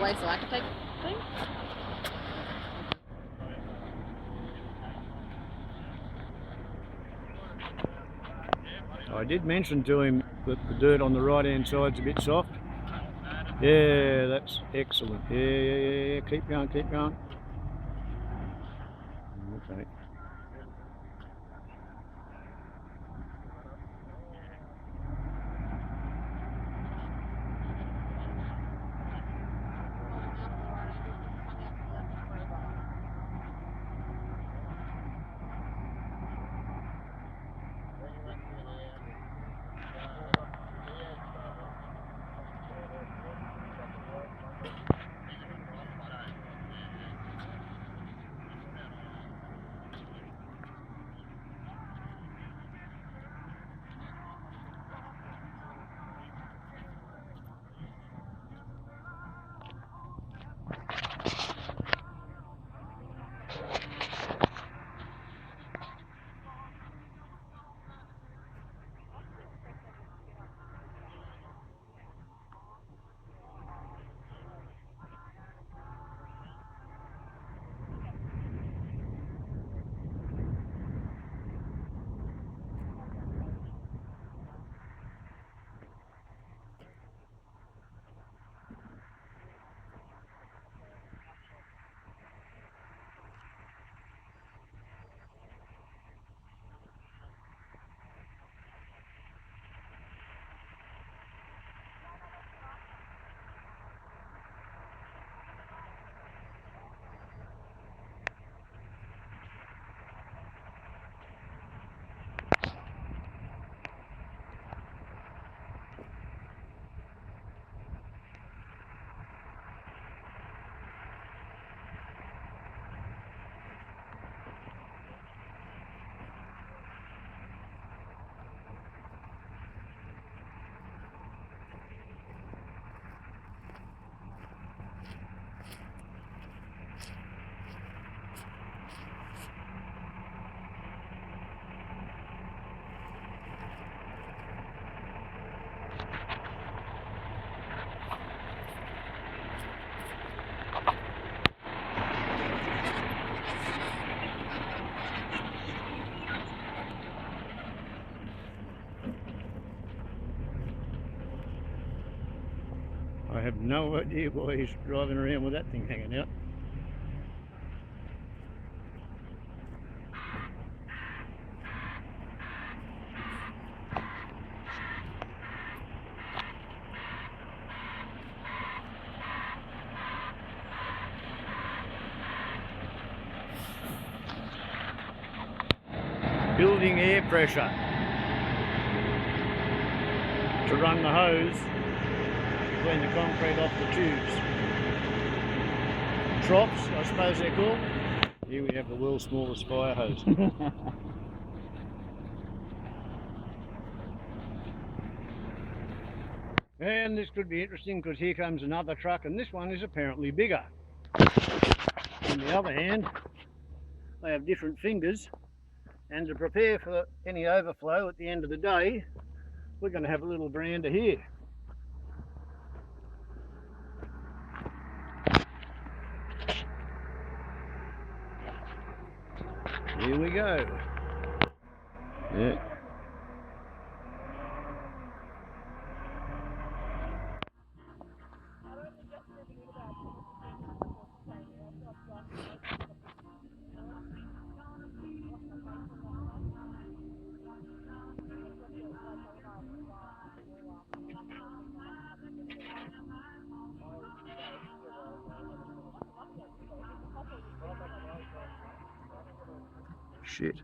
away so I can take things? I did mention to him that the dirt on the right hand side's a bit soft. Yeah, that's excellent. Yeah. Keep going. Okay. I have no idea why he's driving around with that thing hanging out. Building air pressure to run the hose between the concrete off the tubes. Troughs, I suppose they're called. Here we have the world's smallest fire hose. And this could be interesting because here comes another truck, and this one is apparently bigger. On the other hand, they have different fingers, and to prepare for any overflow at the end of the day, we're going to have a little brander here. Here we go. Yeah. Shit.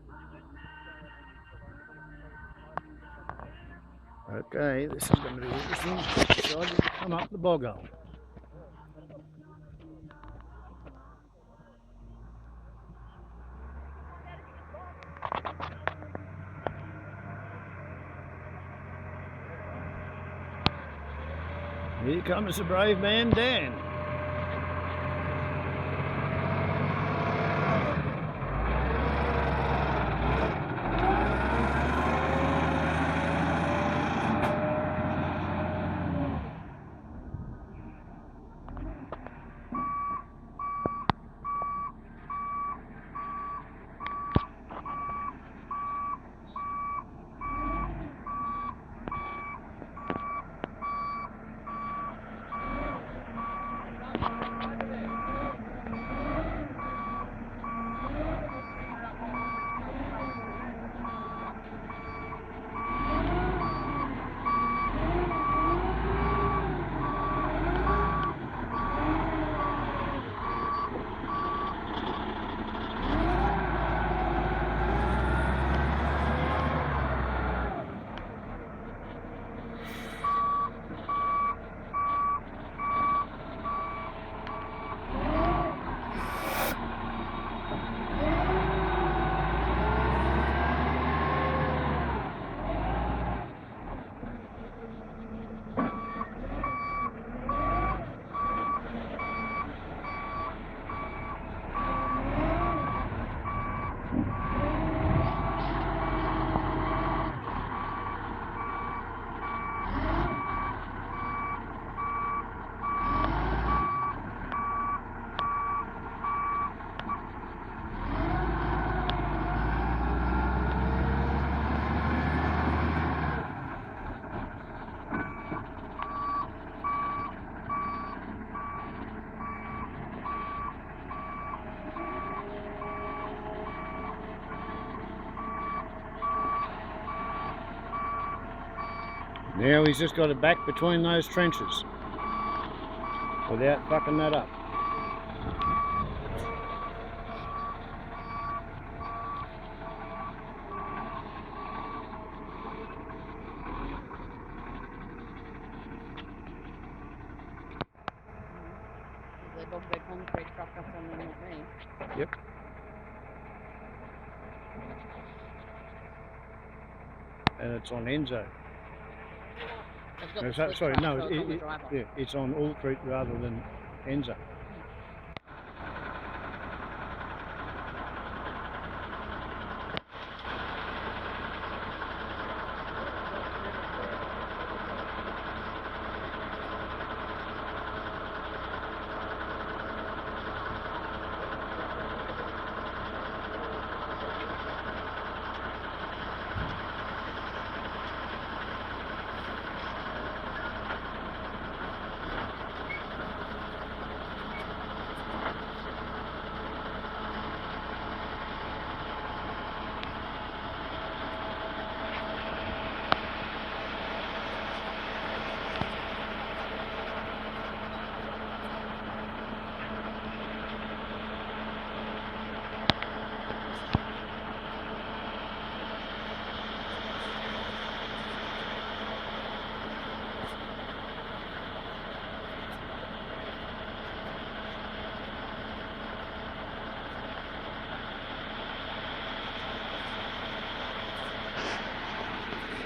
Okay, this is going to be interesting. Decided to come up the bog hole. Here comes the brave man, Dan. Now he's just got it back between those trenches without fucking that up. They dug their concrete truck up on them, not me. Yep. And it's on Enzo. They've got No, the split sorry, truck, no, so it's on the driver. yeah, it's on Allcrete rather than Enzo.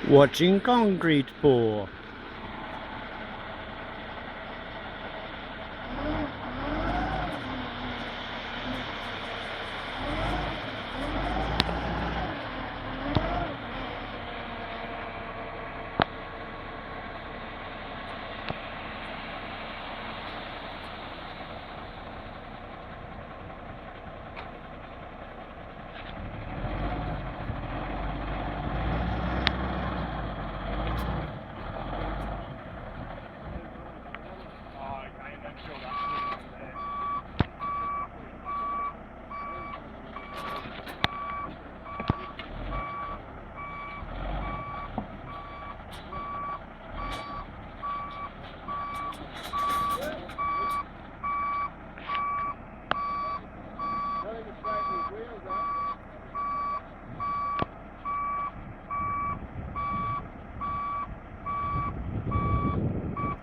Watching concrete pour.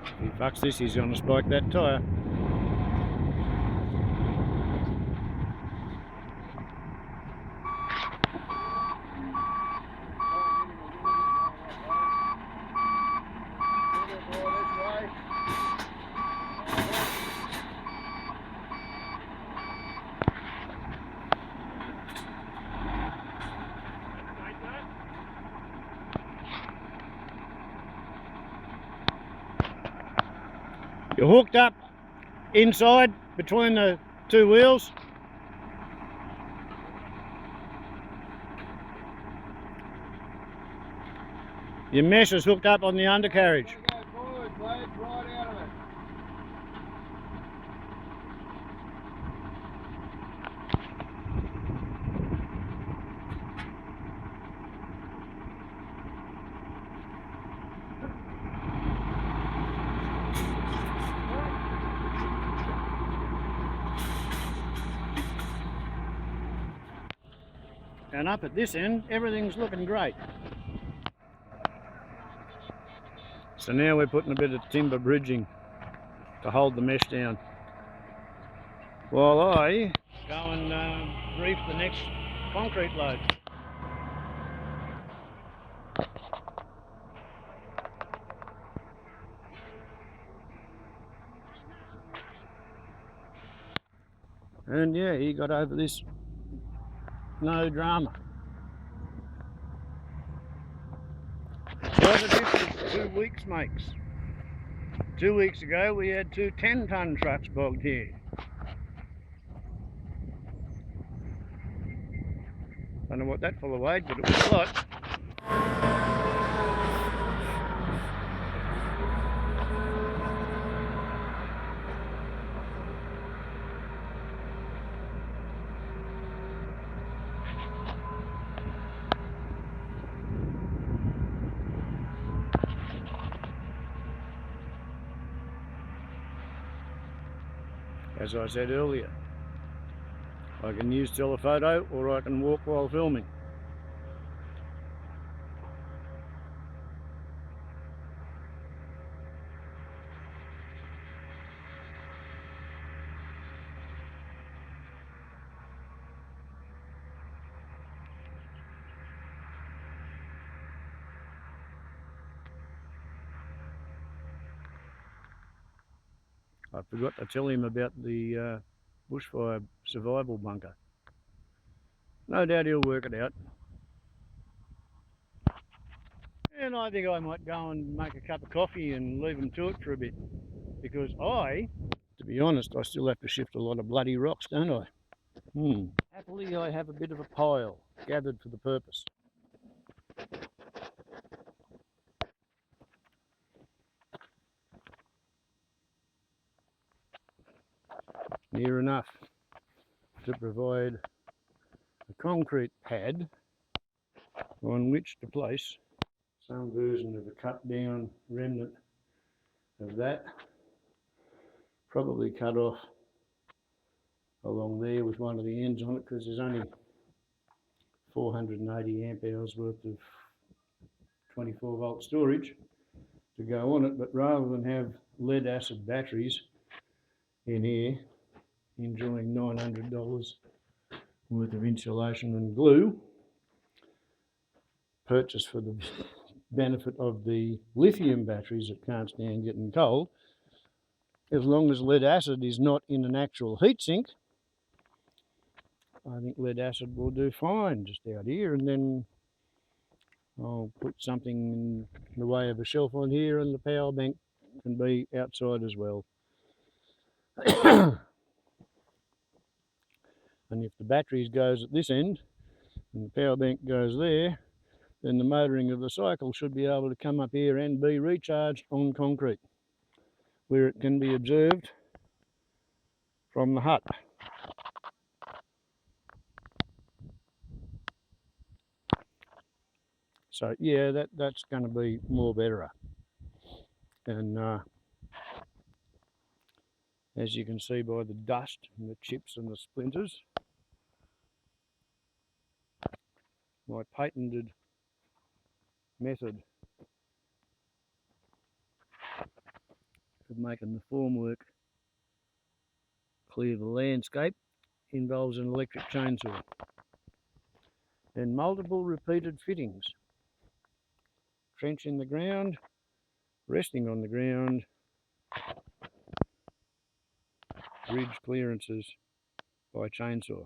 If he fucks this, he's going to spike that tyre. You're hooked up inside between the two wheels. Your mesh is hooked up on the undercarriage. And up at this end, everything's looking great. So now we're putting a bit of timber bridging to hold the mesh down, while I go and brief the next concrete load. And yeah, he got over this, no drama. What a difference 2 weeks makes. 2 weeks ago we had 2 10-ton trucks bogged here. Don't know what that full of weighed, but it was a lot. As I said earlier, I can use telephoto or I can walk while filming. I forgot to tell him about the bushfire survival bunker. No doubt he'll work it out. And I think I might go and make a cup of coffee and leave him to it for a bit. Because to be honest, I still have to shift a lot of bloody rocks, don't I? Happily I have a bit of a pile gathered for the purpose. Near enough to provide a concrete pad on which to place some version of a cut down remnant of that, probably cut off along there with one of the ends on it, because there's only 480 amp hours worth of 24 volt storage to go on it. But rather than have lead acid batteries in here enjoying $900 worth of insulation and glue purchased for the benefit of the lithium batteries that can't stand getting cold, as long as lead acid is not in an actual heatsink, I think lead acid will do fine just out here. And then I'll put something in the way of a shelf on here, and the power bank can be outside as well. And if the batteries goes at this end and the power bank goes there, then the motoring of the cycle should be able to come up here and be recharged on concrete, where it can be observed from the hut. So yeah, that's going to be more better. And as you can see by the dust and the chips and the splinters, my patented method of making the formwork clear the landscape involves an electric chainsaw and multiple repeated fittings. Trench in the ground, resting on the ground, ridge clearances by chainsaw.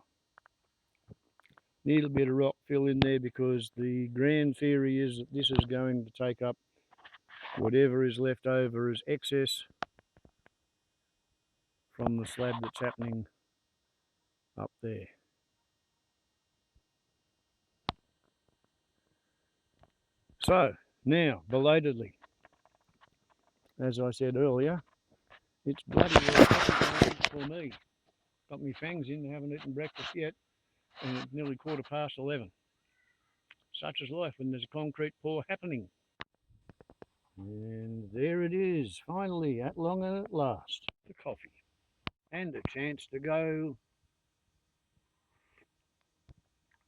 Need a bit of rock fill in there, because the grand theory is that this is going to take up whatever is left over as excess from the slab that's happening up there. So now, belatedly, as I said earlier, it's bloody well for me. Got my fangs in, haven't eaten breakfast yet, and it's nearly 11:15. Such is life when there's a concrete pour happening. And there it is, finally, at long and at last. The coffee. And a chance to go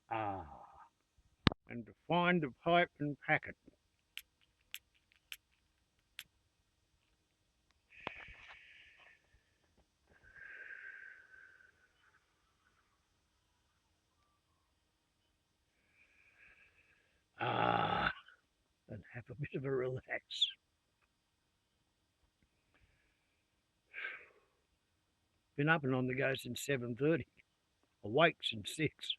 and to find a pipe and pack it. And have a bit of a relax. Been up and on the go since 7:30. Awake since 6.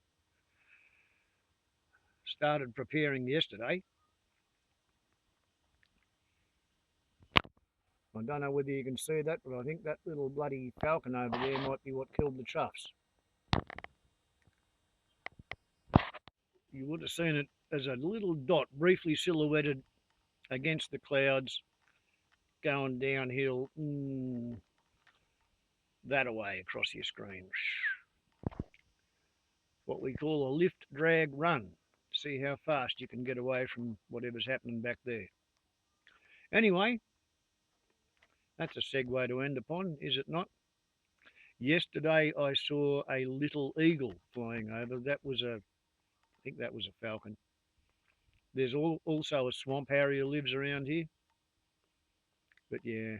Started preparing yesterday. I don't know whether you can see that, but I think that little bloody falcon over there might be what killed the choughs. You would have seen it as a little dot briefly silhouetted against the clouds going downhill that away across your screen. What we call a lift, drag, run. See how fast you can get away from whatever's happening back there. Anyway, that's a segue to end upon, is it not? Yesterday I saw a little eagle flying over. That was I think that was a falcon. There's also a swamp harrier lives around here. But yeah,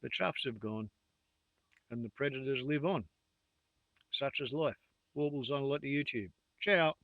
the troughs have gone and the predators live on. Such is life. Warbles on a lot to YouTube. Ciao.